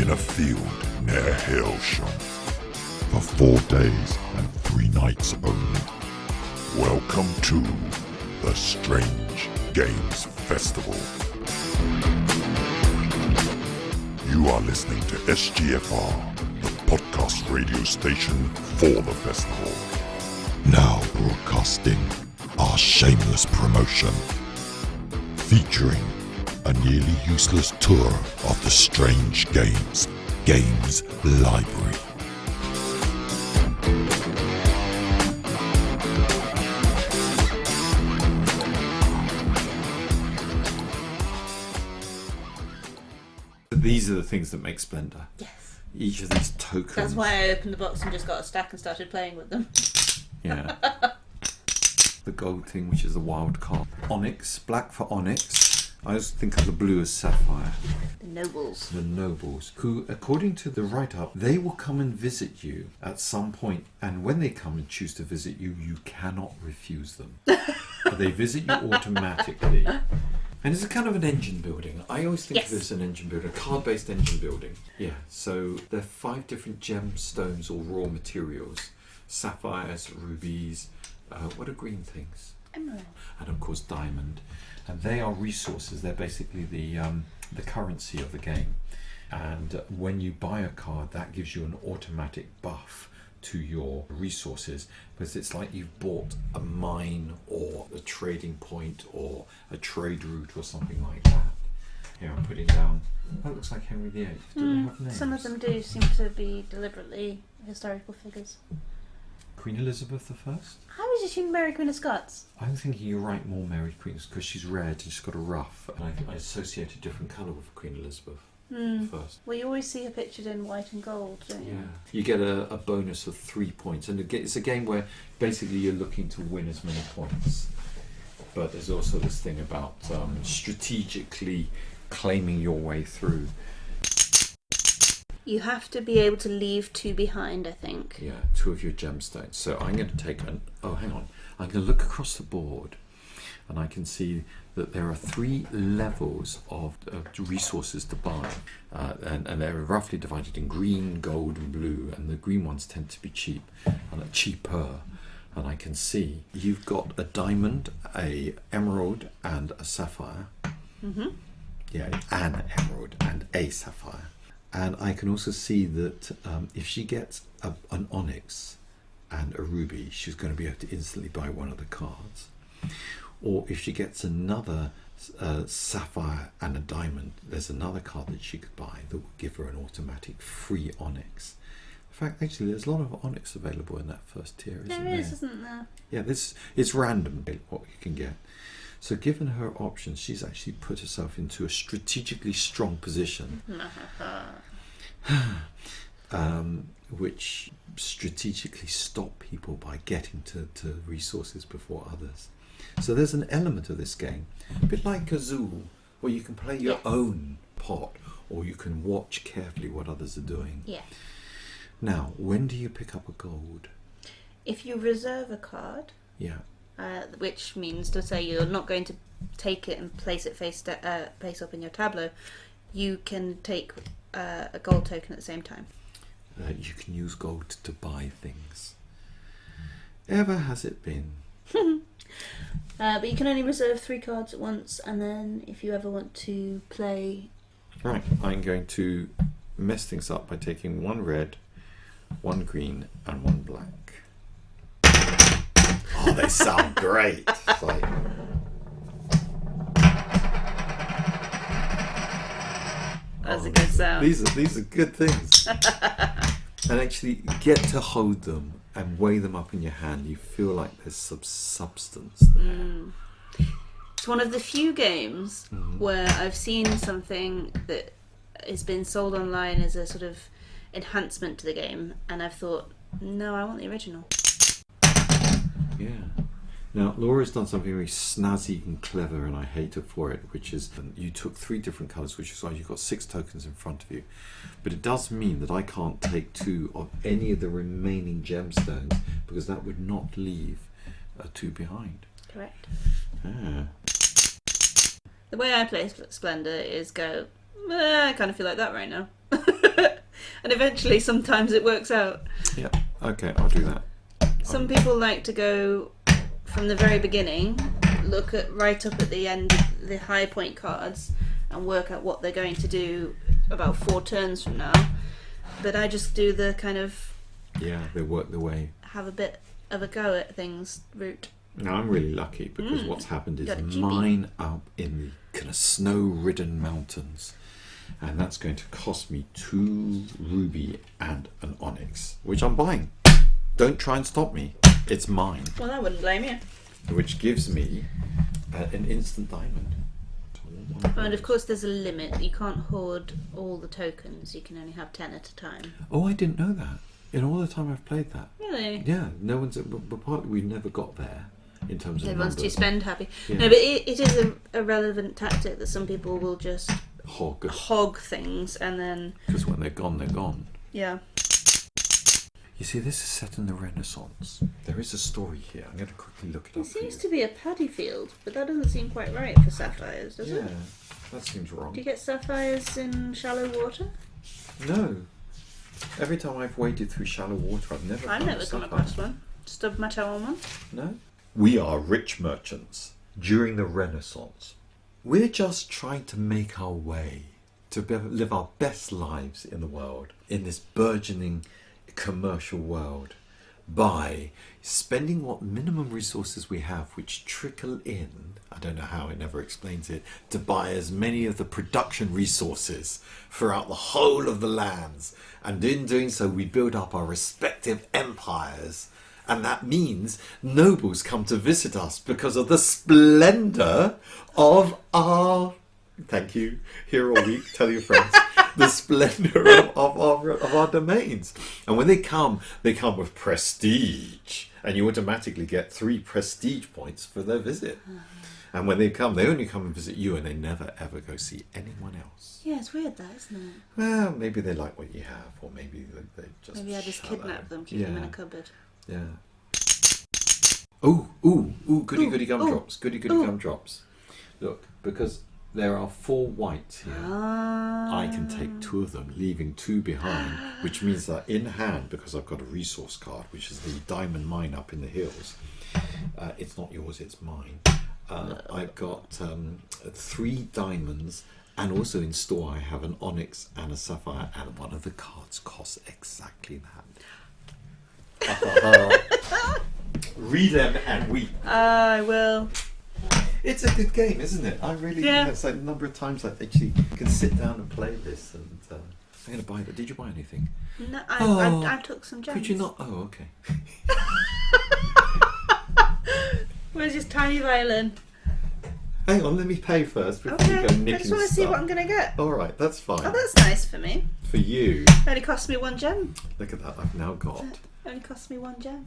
in a field near Hailsham for 4 days and 3 nights only. Welcome to the Strange Games Festival. You are listening to SGFR, the podcast radio station for the festival. Now broadcasting our shameless promotion, featuring a nearly useless tour of the Strange Games Library. These are the things that make Splendor. Yes. Each of these tokens. That's why I opened the box and just got a stack and started playing with them. Yeah. The gold thing, which is the wild card. Onyx, black for onyx. I always think of the blue as sapphire. The nobles. The nobles, who, according to the write-up, they will come and visit you at some point, and when they come and choose to visit you, you cannot refuse them. They visit you automatically. And it's a kind of an engine building. I always think of it as an engine building, a card-based engine building. Yeah, so there are 5 different gemstones or raw materials. Sapphires, rubies, what are green things? Emerald. And of course diamond. And they are resources. They're basically the currency of the game. And when you buy a card, that gives you an automatic buff to your resources, because it's like you've bought a mine or a trading point or a trade route or something like that. Here I'm putting down, that looks like Henry VIII. Do they have names? Some of them do seem to be deliberately historical figures. Queen Elizabeth I? How is she Mary Queen of Scots? I'm thinking you're right, more Mary Queen, because she's red and she's got a ruff, and I associate a different colour with Queen Elizabeth first. Well, you always see her pictured in white and gold, don't you? Yeah, you get a bonus of 3 points, and it's a game where basically you're looking to win as many points. But there's also this thing about strategically claiming your way through. You have to be able to leave 2 behind, I think. Yeah, 2 of your gemstones. So I'm going to take I'm going to look across the board, and I can see that there are 3 levels of resources to buy, and they're roughly divided in green, gold, and blue. And the green ones tend to be cheap and are cheaper. And I can see you've got a diamond, a emerald, and a sapphire. Mm-hmm. Yeah, an emerald and a sapphire. And I can also see that if she gets an onyx and a ruby, she's going to be able to instantly buy one of the cards. Or if she gets another sapphire and a diamond, there's another card that she could buy that will give her an automatic free onyx. In fact, actually, there's a lot of onyx available in that first tier, isn't there? There is, isn't there? Yeah, it's random what you can get. So given her options, she's actually put herself into a strategically strong position, which strategically stop people by getting to resources before others. So there's an element of this game, a bit like Kazoo, where you can play your own pot, or you can watch carefully what others are doing. Yeah. Now, when do you pick up a gold? If you reserve a card, which means to say you're not going to take it and place it face up in your tableau, you can take a gold token at the same time. You can use gold to buy things. Ever has it been? But you can only reserve 3 cards at once, and then if you ever want to play... Right, I'm going to mess things up by taking 1 red, 1 green, and 1 black. Oh, they sound great. It's like... That's a good sound. These are good things. And actually get to hold them and weigh them up in your hand. You feel like there's some substance there. It's one of the few games where I've seen something that has been sold online as a sort of enhancement to the game, and I've thought, no, I want the original. Yeah. Now, Laura's done something very snazzy and clever, and I hate her for it, which is you took 3 different colours, which is why you've got 6 tokens in front of you. But it does mean that I can't take 2 of any of the remaining gemstones, because that would not leave 2 behind. Correct. Ah. The way I play Splendor is go, I kind of feel like that right now. And eventually, sometimes it works out. Yeah. Okay, I'll do that. Some people like to go from the very beginning, look at right up at the end, the high point cards, and work out what they're going to do about 4 turns from now. But I just do the kind of... Yeah, they work their way. Have a bit of a go at things route. Now, I'm really lucky because what's happened is mine up in the kind of snow-ridden mountains. And that's going to cost me 2 ruby and an onyx, which I'm buying. Don't try and stop me. It's mine. Well, I wouldn't blame you. Which gives me an instant diamond. And of course there's a limit. You can't hoard all the tokens. You can only have 10 at a time. Oh, I didn't know that. In all the time I've played that. Really? Yeah, no one's... But partly we never got there in terms of Everyone's too numbers. spend happy. Yeah. No, but it is a relevant tactic that some people will just hog things and then... Because when they're gone, they're gone. Yeah. You see, this is set in the Renaissance. There is a story here. I'm going to quickly look it There up for seems you. to be a paddy field, but that doesn't seem quite right for sapphires, does it? Yeah, that seems wrong. Do you get sapphires in shallow water? No. Every time I've waded through shallow water, I've never I've found never a come sapphire. across one. Stubbed my toe on one. No? We are rich merchants during the Renaissance. We're just trying to make our way to live our best lives in the world, in this burgeoning commercial world, by spending what minimum resources we have, which trickle in, I don't know how, it never explains it, to buy as many of the production resources throughout the whole of the lands. And in doing so, we build up our respective empires. And that means nobles come to visit us because of the splendor of our... Thank you. Hear all week. Tell your friends. The splendor of our domains. And when they come with prestige. And you automatically get 3 prestige points for their visit. And when they come, they only come and visit you, and they never ever go see anyone else. Yeah, it's weird that, isn't it? Well, maybe they like what you have, or maybe they just... Maybe I just kidnap them, keep them in a cupboard. Yeah. Ooh, goody gumdrops. Goody gumdrops. Look, because there are 4 whites here, I can take 2 of them, leaving 2 behind, which means that in hand, because I've got a resource card, which is the diamond mine up in the hills, it's not yours, it's mine. I've got 3 diamonds, and also in store I have an onyx and a sapphire, and one of the cards costs exactly that. Read them and weep. I will. It's a good game, isn't it? I really... Yeah. It's like a number of times I actually can sit down and play this, and I'm going to buy it. Did you buy anything? No, I took some gems. Could you not? Oh, okay. Where's this tiny violin? Hang on, let me pay first before you Okay, go nicking I just want to see stuff. what I'm going to get. All right, that's fine. Oh, that's nice for me. For you, It only cost me 1 gem. look at that. I've now got... It only cost me 1 gem.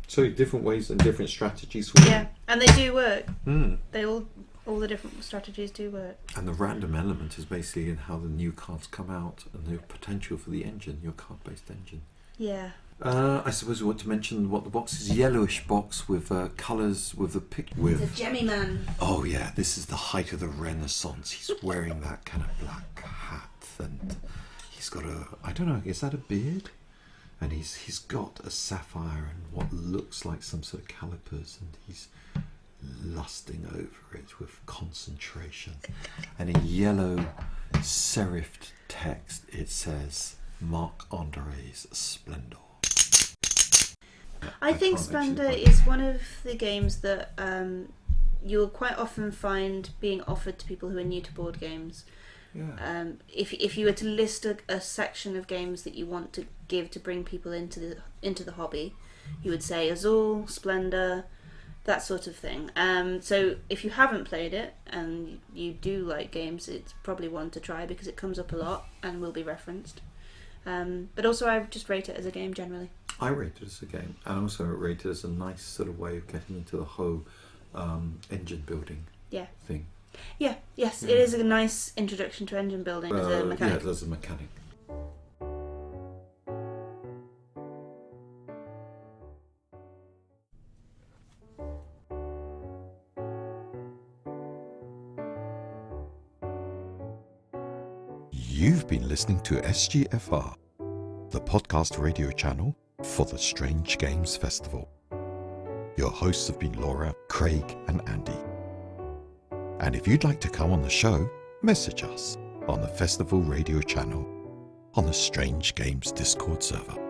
So different ways and different strategies for Yeah, and they do work. you. They all the different strategies do work. And the random element is basically in how the new cards come out and the potential for the engine, your card-based engine. Yeah. I suppose we want to mention what the box is. Yellowish box with colours, with the pic... The Gemmy Man. Oh yeah, this is the height of the Renaissance. He's wearing that kind of black hat, and he's got a... I don't know, is that a beard? And he's got a sapphire and what looks like some sort of calipers, and he's lusting over it with concentration. And in yellow serifed text it says Marc André's Splendor. I think can't Splendor actually- is one of the games that you'll quite often find being offered to people who are new to board games. Yeah. If you were to list a section of games that you want to give to bring people into the hobby, you would say Azul, Splendor, that sort of thing. So if you haven't played it and you do like games, it's probably one to try because it comes up a lot and will be referenced. But also I just rate it as a game generally. I rate it as a game, and also rate it as a nice sort of way of getting into the whole engine building thing. Yeah, yes, it is a nice introduction to engine building as a mechanic. Yeah, as a mechanic. You've been listening to SGFR, the podcast radio channel for the Strange Games Festival. Your hosts have been Laura, Craig and Andy. And if you'd like to come on the show, message us on the festival radio channel on the Strange Games Discord server.